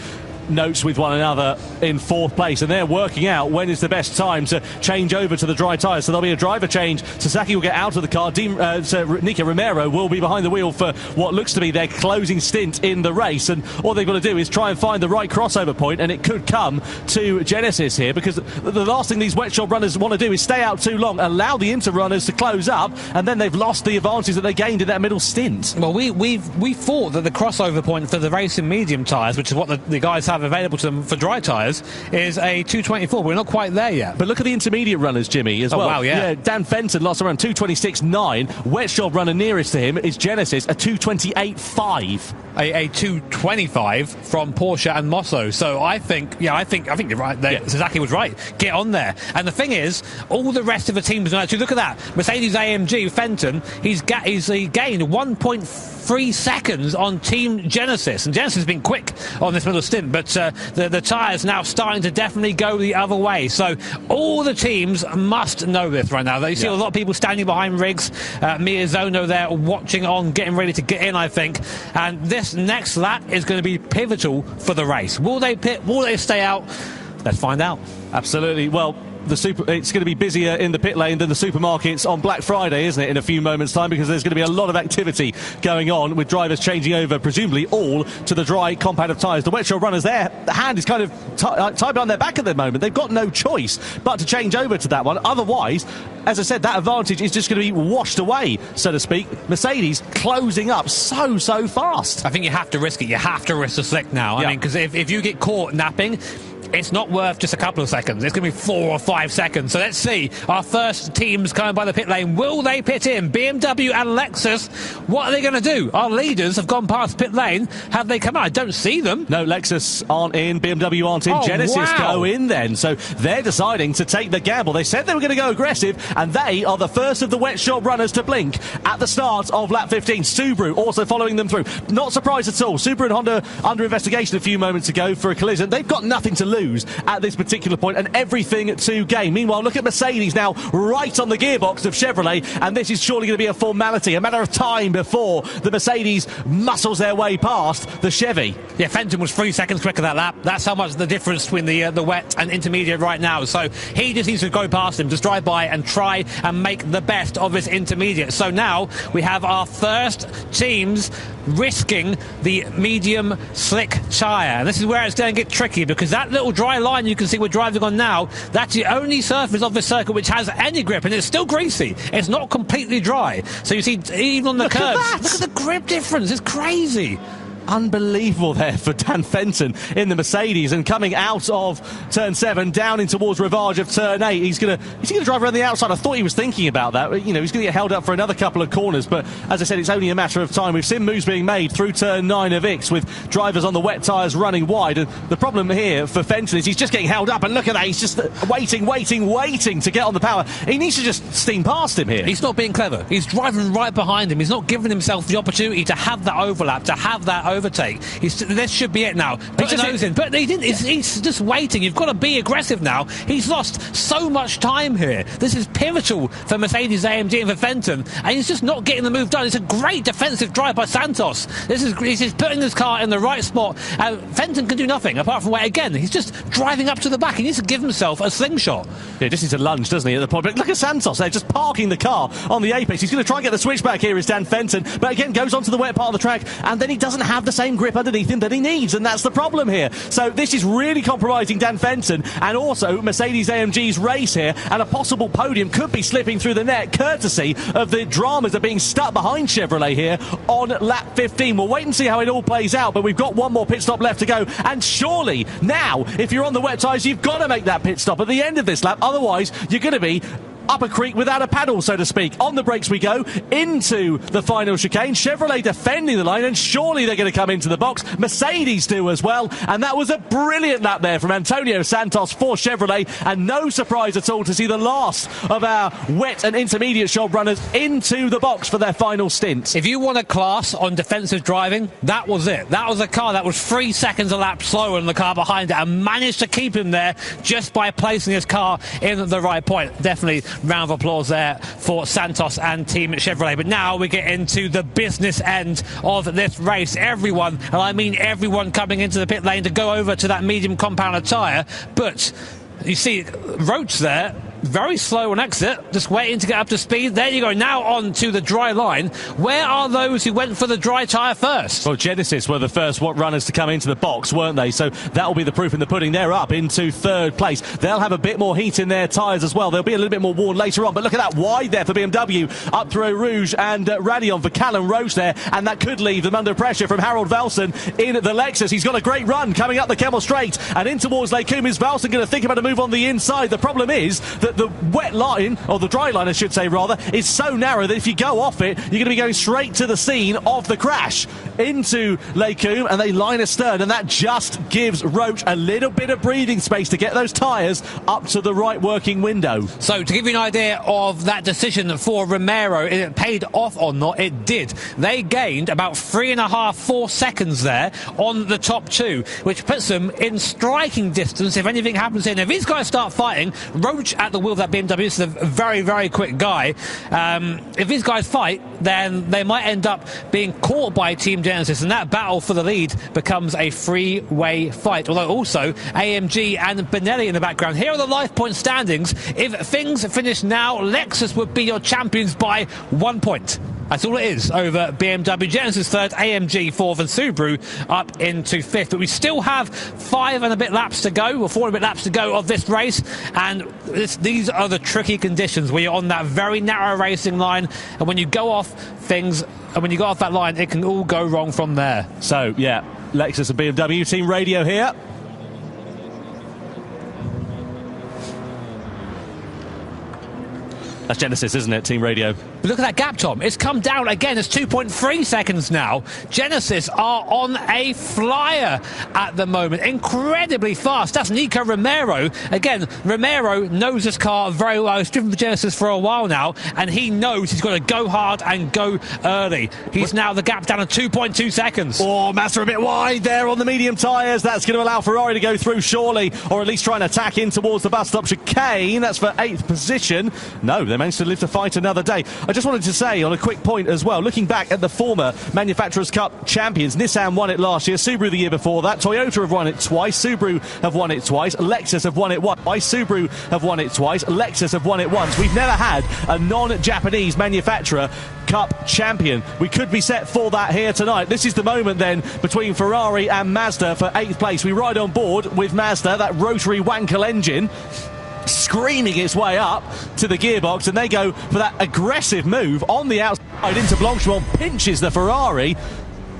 S1: notes with one another in 4th place, and they're working out when is the best time to change over to the dry tyres. So there'll be a driver change. Sasaki will get out of the car. Nico Romero will be behind the wheel for what looks to be their closing stint in the race, and all they've got to do is try and find the right crossover point, and it could come to Genesis here, because the last thing these wet shod runners want to do is stay out too long, allow the inter runners to close up, and then they've lost the advantage that they gained in that middle stint.
S2: Well, we thought that the crossover point for the racing medium tyres, which is what the guys have available to them for dry tyres, is a 2:24. We're not quite there yet.
S1: But look at the intermediate runners, Jimmy, as well.
S2: Wow, yeah.
S1: Dan Fenton lost around 2:26.9. Wet shod runner nearest to him is Genesis, a 2:28.5.
S2: A 2:25 from Porsche and Mosso. So I think you're right there. Yeah. Sasaki was right. Get on there. And the thing is, all the rest of the teams are actually, look at that. Mercedes AMG Fenton, he gained 1.3 seconds on Team Genesis, and Genesis has been quick on this middle stint, but the tyres now starting to definitely go the other way. So all the teams must know this right now. You see a lot of people standing behind rigs. Miyazono there watching on, getting ready to get in, I think. And this next lap is going to be pivotal for the race. Will they pit? Will they stay out? Let's find out.
S1: Absolutely. Well, it's going to be busier in the pit lane than the supermarkets on Black Friday, isn't it, in a few moments' time, because there's going to be a lot of activity going on with drivers changing over, presumably all to the dry compound of tyres. The wet shod runners there, the hand is kind of tied behind their back at the moment. They've got no choice but to change over to that one. Otherwise, as I said, that advantage is just going to be washed away, so to speak. Mercedes closing up so fast.
S2: I think you have to risk it. You have to risk the slick now. I mean, because if you get caught napping, it's not worth just a couple of seconds. It's going to be 4 or 5 seconds. So let's see. Our first teams coming by the pit lane. Will they pit in? BMW and Lexus. What are they going to do? Our leaders have gone past pit lane. Have they come out? I don't see them.
S1: No, Lexus aren't in. BMW aren't in. Genesis go in then. So they're deciding to take the gamble. They said they were going to go aggressive, and they are the first of the wet shod runners to blink at the start of lap 15. Subaru also following them through. Not surprised at all. Subaru and Honda under investigation a few moments ago for a collision. They've got nothing to lose at this particular point and everything to gain. Meanwhile, look at Mercedes now right on the gearbox of Chevrolet, and this is surely going to be a formality, a matter of time before the Mercedes muscles their way past the Chevy.
S2: Yeah, Fenton was 3 seconds quicker that lap. That's how much the difference between the wet and intermediate right now. So he just needs to go past him, just drive by and try and make the best of this intermediate. So now we have our first teams risking the medium slick tyre. And this is where it's going to get tricky, because that little dry line you can see we're driving on now, that's the only surface of the circuit which has any grip, and it's still greasy. It's not completely dry. So you see, even on the curves, look at the grip difference. It's crazy.
S1: Unbelievable there for Dan Fenton in the Mercedes, and coming out of turn 7 down in towards Rivage of turn 8. He's going to drive around the outside. I thought he was thinking about that. You know, he's going to get held up for another couple of corners, but as I said, it's only a matter of time. We've seen moves being made through turn 9 of Ix with drivers on the wet tyres running wide, and the problem here for Fenton is he's just getting held up, and look at that, he's just waiting to get on the power. He needs to just steam past him here.
S2: He's not being clever. He's driving right behind him. He's not giving himself the opportunity to have that overlap, to have that overtake. This should be it now. Put the nose in. But he didn't. He's just waiting. You've got to be aggressive now. He's lost so much time here. This is pivotal for Mercedes AMG and for Fenton, and he's just not getting the move done. It's a great defensive drive by Santos. He's putting his car in the right spot. Fenton can do nothing apart from wait again. He's just driving up to the back. He needs to give himself a slingshot.
S1: Yeah, just needs to lunge, doesn't he, at the point. But look at Santos there, just parking the car on the apex. He's going to try and get the switchback here, is Dan Fenton, but again goes onto the wet part of the track, and then he doesn't have the same grip underneath him that he needs, and that's the problem here. So this is really compromising Dan Fenton, and also Mercedes AMG's race here, and a possible podium could be slipping through the net courtesy of the dramas that are being stuck behind Chevrolet here on lap 15. We'll wait and see how it all plays out, but we've got one more pit stop left to go, and surely now, if you're on the wet tyres, you've got to make that pit stop at the end of this lap. Otherwise, you're going to be up a creek without a paddle, so to speak. On the brakes we go into the final chicane. Chevrolet defending the line, and surely they're going to come into the box. Mercedes do as well, and that was a brilliant lap there from Antonio Santos for Chevrolet, and no surprise at all to see the last of our wet and intermediate job runners into the box for their final stint.
S2: If you want a class on defensive driving, that was it. That was a car that was 3 seconds a lap slower than the car behind it, and managed to keep him there just by placing his car in the right point. Definitely round of applause there for Santos and Team Chevrolet. But now we get into the business end of this race. Everyone, and I mean everyone, coming into the pit lane to go over to that medium compound tyre. But you see Roach there, very slow on exit, just waiting to get up to speed. There you go, now on to the dry line. Where are those who went for the dry tyre first?
S1: Well, Genesis were the first runners to come into the box, weren't they? So that'll be the proof in the pudding. They're up into third place. They'll have a bit more heat in their tyres as well. They'll be a little bit more worn later on. But look at that wide there for BMW, up through Eau Rouge and Radion for Callum Roach there. And that could leave them under pressure from Harold Velsen in the Lexus. He's got a great run coming up the Kemmel Straight and in towards Lake Coombe. Is Velsen going to think about a move on the inside? The problem is that the wet line, or the dry line I should say rather, is so narrow that if you go off it, you're going to be going straight to the scene of the crash into Lake Coombe, and they line astern, and that just gives Roach a little bit of breathing space to get those tyres up to the right working window.
S2: So to give you an idea of that decision for Romero, it paid off or not, it did. They gained about 3.5-4 seconds there on the top two, which puts them in striking distance if anything happens here. Now, if these guys start fighting, Roach at the wheel of that BMW is a very, very quick guy. If these guys fight, then they might end up being caught by Team Genesis, and that battle for the lead becomes a three-way fight. Although also AMG and Benelli in the background. Here are the life point standings. If things finish now, Lexus would be your champions by 1 point. That's all it is over BMW. Genesis third, AMG fourth, and Subaru up into fifth. But we still have 4 and a bit laps to go of this race. And these are the tricky conditions where you're on that very narrow racing line. And when you go off things, and when you go off that line, it can all go wrong from there.
S1: So, yeah, Lexus and BMW team radio here. That's Genesis, isn't it? Team radio.
S2: But look at that gap, Tom. It's come down again. It's 2.3 seconds now. Genesis are on a flyer at the moment. Incredibly fast. That's Nico Romero. Again, Romero knows this car very well. He's driven for Genesis for a while now, and he knows he's got to go hard and go early. He's now the gap down to 2.2 seconds.
S1: Oh, Mazda a bit wide there on the medium tyres. That's going to allow Ferrari to go through, surely, or at least try and attack in towards the bus stop chicane. That's for 8th position. No, they managed to live to fight another day. I just wanted to say on a quick point as well, looking back at the former Manufacturers' Cup champions, Nissan won it last year, Subaru the year before that, Toyota have won it twice, Subaru have won it twice, Lexus have won it once, Subaru have won it twice, Lexus have won it once. We've never had a non-Japanese manufacturer Cup champion. We could be set for that here tonight. This is the moment then between Ferrari and Mazda for 8th place. We ride on board with Mazda, that rotary Wankel engine screaming its way up to the gearbox, and they go for that aggressive move on the outside into Blanchimont, pinches the Ferrari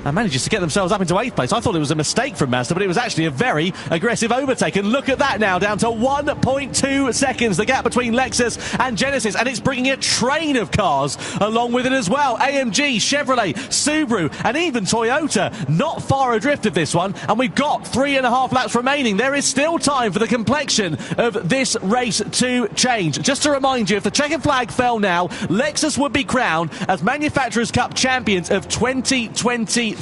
S1: and manages to get themselves up into 8th place. I thought it was a mistake from Mazda, but it was actually a very aggressive overtake. And look at that now, down to 1.2 seconds, the gap between Lexus and Genesis, and it's bringing a train of cars along with it as well. AMG, Chevrolet, Subaru, and even Toyota not far adrift of this one, and we've got 3.5 laps remaining. There is still time for the complexion of this race to change. Just to remind you, if the checkered flag fell now, Lexus would be crowned as Manufacturers' Cup champions of 2024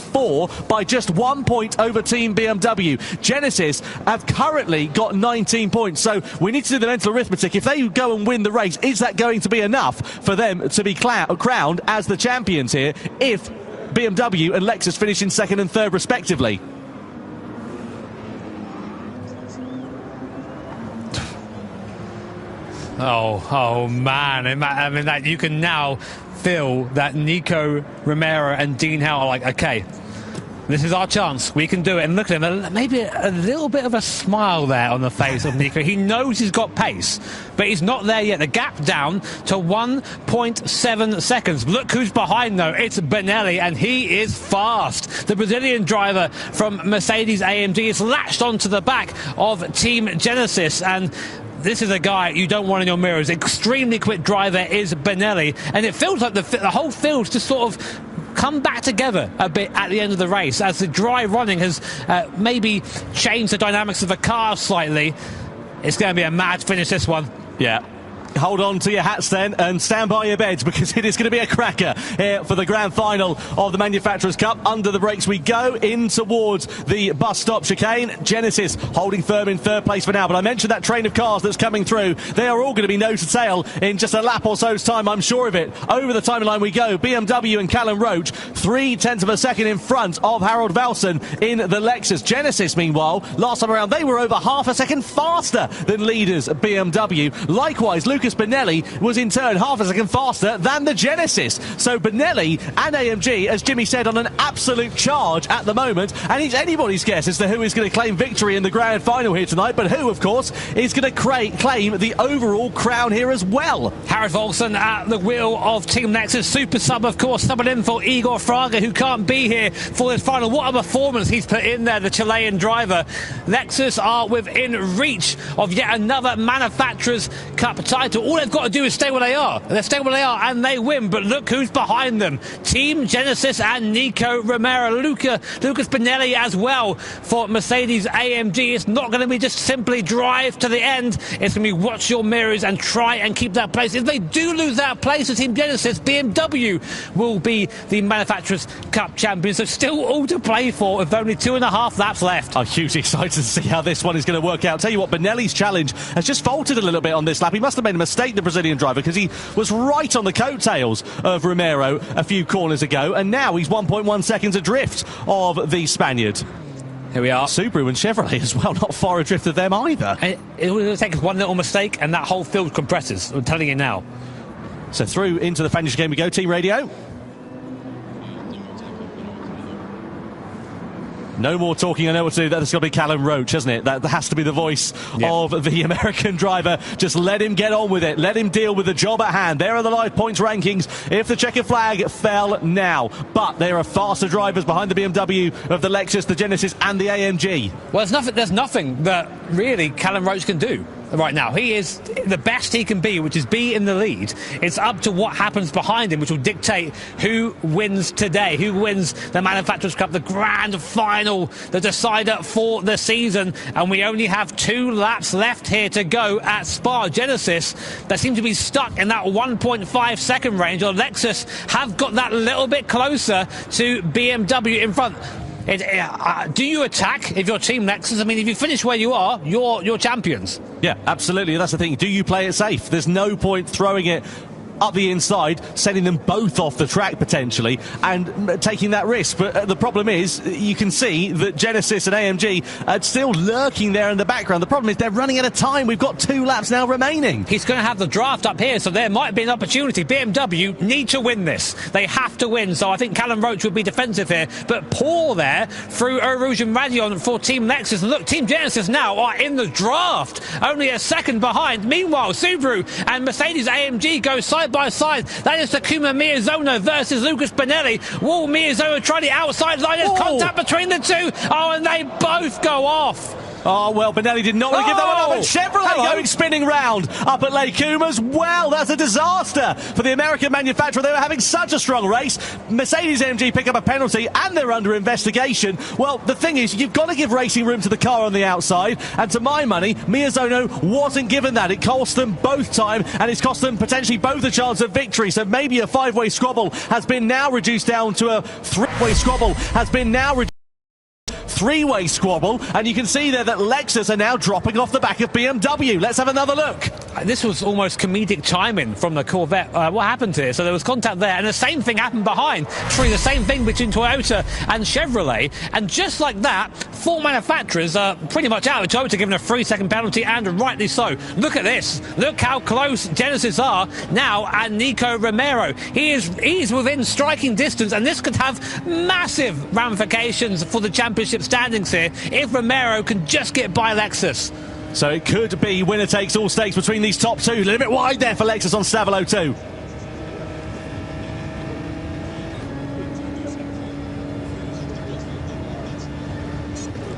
S1: by just 1 point over Team BMW. Genesis have currently got 19 points, so we need to do the mental arithmetic. If they go and win the race, is that going to be enough for them to be crowned as the champions here if BMW and Lexus finish in 2nd and 3rd respectively?
S2: Oh man, I mean, that you can now feel that Nico Romero and Dean Howe are like, okay, this is our chance, we can do it. And look at him, maybe a little bit of a smile there on the face of Nico. He knows he's got pace, but he's not there yet. The gap down to 1.7 seconds. Look who's behind though, it's Benelli, and he is fast. The Brazilian driver from Mercedes AMG is latched onto the back of Team Genesis, and this is a guy you don't want in your mirrors. Extremely quick driver is Benelli, and it feels like the whole field's just sort of come back together a bit at the end of the race as the dry running has maybe changed the dynamics of the car slightly. It's going to be a mad finish, this one.
S1: Yeah. Hold on to your hats then and stand by your beds, because it is going to be a cracker here for the grand final of the Manufacturers' Cup. Under the brakes we go, in towards the bus stop chicane. Genesis holding firm in third place for now, but I mentioned that train of cars that's coming through. They are all going to be nose to tail in just a lap or so's time, I'm sure of it. Over the timeline we go. BMW and Callum Roach 0.3 of a second in front of Harold Valson in the Lexus. Genesis, meanwhile, last time around they were over half a second faster than leaders BMW. Likewise, Lucas Benelli was in turn half a second faster than the Genesis. So Benelli and AMG, as Jimmy said, on an absolute charge at the moment, and it's anybody's guess as to who is going to claim victory in the grand final here tonight, but who, of course, is going to claim the overall crown here as well.
S2: Harold Valson at the wheel of Team Lexus. Super sub, of course, subbing in for Igor Fraga, who can't be here for this final. What a performance he's put in there, the Chilean driver. Lexus are within reach of yet another Manufacturers' Cup title. All they've got to do is stay where they are. They stay where they are and they win. But look who's behind them. Team Genesis and Nico Romero. Lucas Benelli as well for Mercedes AMG. It's not going to be just simply drive to the end. It's going to be watch your mirrors and try and keep that place. If they do lose that place to Team Genesis, BMW will be the Manufacturers' Cup champions. So still all to play for with only 2.5 laps left.
S1: I'm hugely excited to see how this one is going to work out. Tell you what, Benelli's challenge has just faltered a little bit on this lap. He must have made a mistake, the Brazilian driver, because he was right on the coattails of Romero a few corners ago, and now he's 1.1 seconds adrift of the Spaniard.
S2: Here we are.
S1: Subaru and Chevrolet as well, not far adrift of them either.
S2: And it will take us one little mistake and that whole field compresses. I'm telling you now.
S1: So through into the finish game we go. Team radio. No more talking, I know what to do. That's got to be Callum Roach, hasn't it? That has to be the voice of the American driver. Just let him get on with it. Let him deal with the job at hand. There are the live points rankings if the checkered flag fell now. But there are faster drivers behind the BMW of the Lexus, the Genesis and the AMG.
S2: Well, there's nothing that really Callum Roach can do right now. He is the best he can be, which is be in the lead. It's up to what happens behind him, which will dictate who wins today, who wins the Manufacturers' Cup, the grand final, the decider for the season. And we only have 2 laps left here to go at Spa. Genesis, they seem to be stuck in that 1.5 second range, or Lexus have got that little bit closer to BMW in front. Do you attack if you're Team Lexus? I mean, if you finish where you are, you're champions.
S1: Yeah, absolutely. That's the thing. Do you play it safe? There's no point throwing it up the inside, sending them both off the track potentially and taking that risk. But the problem is, you can see that Genesis and AMG are still lurking there in the background. The problem is they're running out of time. We've got 2 laps now remaining.
S2: He's going to have the draft up here, so there might be an opportunity. BMW need to win this. They have to win, so I think Callum Roach would be defensive here. But Paul there through Eau Rouge and Radion for Team Lexus. And look, Team Genesis now are in the draft, only a second behind. Meanwhile, Subaru and Mercedes AMG go side by side. That is Takuma Miyazono versus Lucas Benelli. Will Miyazono try the outside line? There's contact between the two. Oh, and they both go off.
S1: Oh, well, Benelli did not want to give that one up. And Chevrolet going spinning round up at Lake Comas. Well, that's a disaster for the American manufacturer. They were having such a strong race. Mercedes AMG pick up a penalty and they're under investigation. Well, the thing is, you've got to give racing room to the car on the outside. And to my money, Miyazono wasn't given that. It cost them both time and it's cost them potentially both a chance of victory. So maybe a 5-way squabble has been now reduced down to a 3-way squabble has been now reduced. 3-way squabble, and you can see there that Lexus are now dropping off the back of BMW. Let's have another look.
S2: This was almost comedic timing from the Corvette. What happened here? So there was contact there, and the same thing happened behind. Actually, the same thing between Toyota and Chevrolet, and just like that, 4 manufacturers are pretty much out. Toyota given a 3-second penalty, and rightly so. Look at this. Look how close Genesis are now, and Nico Romero. He's within striking distance, and this could have massive ramifications for the championship standings here if Romero can just get by Lexus.
S1: So it could be winner takes all stakes between these top 2. A little bit wide there for Lexus on Stavolo 2.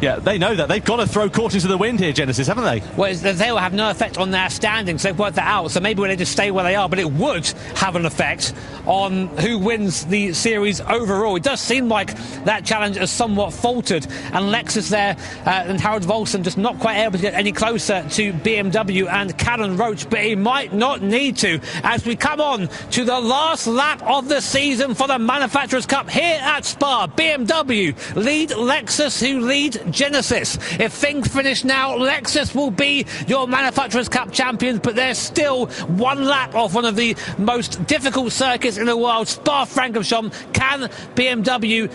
S1: Yeah, they know that. They've got to throw caution to the wind here, Genesis, haven't they?
S2: Well, they will have no effect on their standings. They've worked that out, so maybe they just stay where they are, but it would have an effect on who wins the series overall. It does seem like that challenge has somewhat faltered, and Lexus there and Harold Volson just not quite able to get any closer to BMW and Callan Roach, but he might not need to as we come on to the last lap of the season for the Manufacturers' Cup here at Spa. BMW lead Lexus, who lead Genesis. If things finish now, Lexus will be your Manufacturers' Cup champions, but they're still one lap off one of the most difficult circuits in the world, Spa-Francorchamps. Can BMW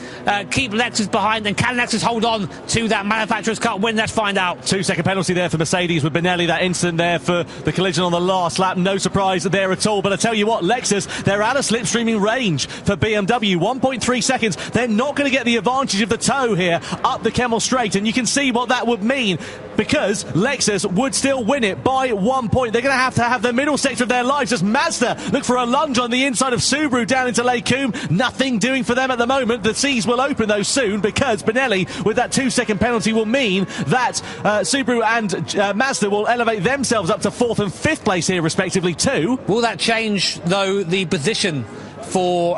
S2: keep Lexus behind, and can Lexus hold on to that Manufacturers' Cup win? Let's find out.
S1: 2-second penalty there for Mercedes with Benelli. That incident there for the collision on the last lap. No surprise there at all. But I tell you what, Lexus, they're out of slipstreaming range for BMW. 1.3 seconds. They're not going to get the advantage of the toe here up the Kemmel Straight, and you can see what that would mean, because Lexus would still win it by 1 point. They're going to have the middle sector of their lives as Mazda look for a lunge on the inside of Subaru down into Lake Coombe. Nothing doing for them at the moment. The seas will open though soon, because Benelli with that 2-second penalty will mean that Subaru and Mazda will elevate themselves up to 4th and 5th place here respectively too.
S2: Will that change though the position for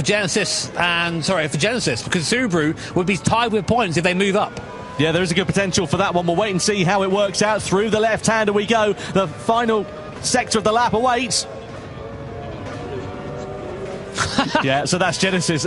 S2: Genesis, because Subaru would be tied with points if they move up?
S1: Yeah, there is a good potential for that one. We'll wait and see how it works out. Through the left-hander we go. The final sector of the lap awaits. Yeah, so that's Genesis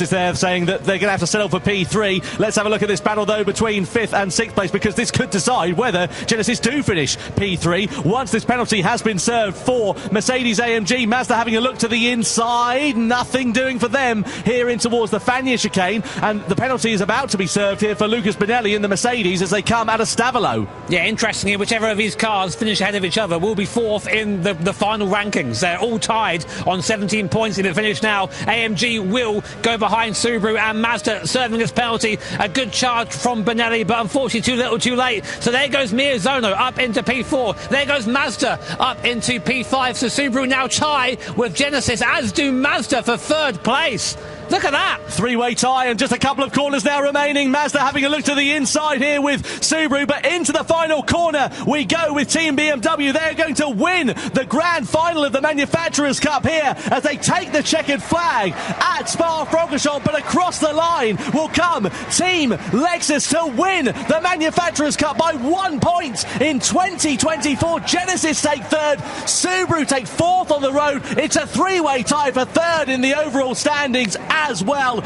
S1: there saying that they're going to have to settle for P3. Let's have a look at this battle, though, between 5th and 6th place, because this could decide whether Genesis do finish P3 once this penalty has been served for Mercedes-AMG. Mazda having a look to the inside. Nothing doing for them here in towards the Fagnes chicane, and the penalty is about to be served here for Lucas Benelli in the Mercedes as they come out of Stavelot. Yeah,
S2: interestingly, whichever of these cars finish ahead of each other will be 4th in the final rankings. They're all tied on 17 points if it finishes now. AMG will go behind Subaru, and Mazda serving this penalty. A good charge from Benelli, but unfortunately too little too late. So there goes Miyazono up into P4. There goes Mazda up into P5. So Subaru now tie with Genesis, as do Mazda for 3rd place. Look at that.
S1: Three-way tie and just a couple of corners now remaining. Mazda having a look to the inside here with Subaru, but into the final corner we go with Team BMW. They're going to win the grand final of the Manufacturers' Cup here as they take the checkered flag at Spa-Francorchamps, but across the line will come Team Lexus to win the Manufacturers' Cup by 1 point in 2024. Genesis take 3rd, Subaru take 4th on the road. It's a three-way tie for 3rd in the overall standings as well.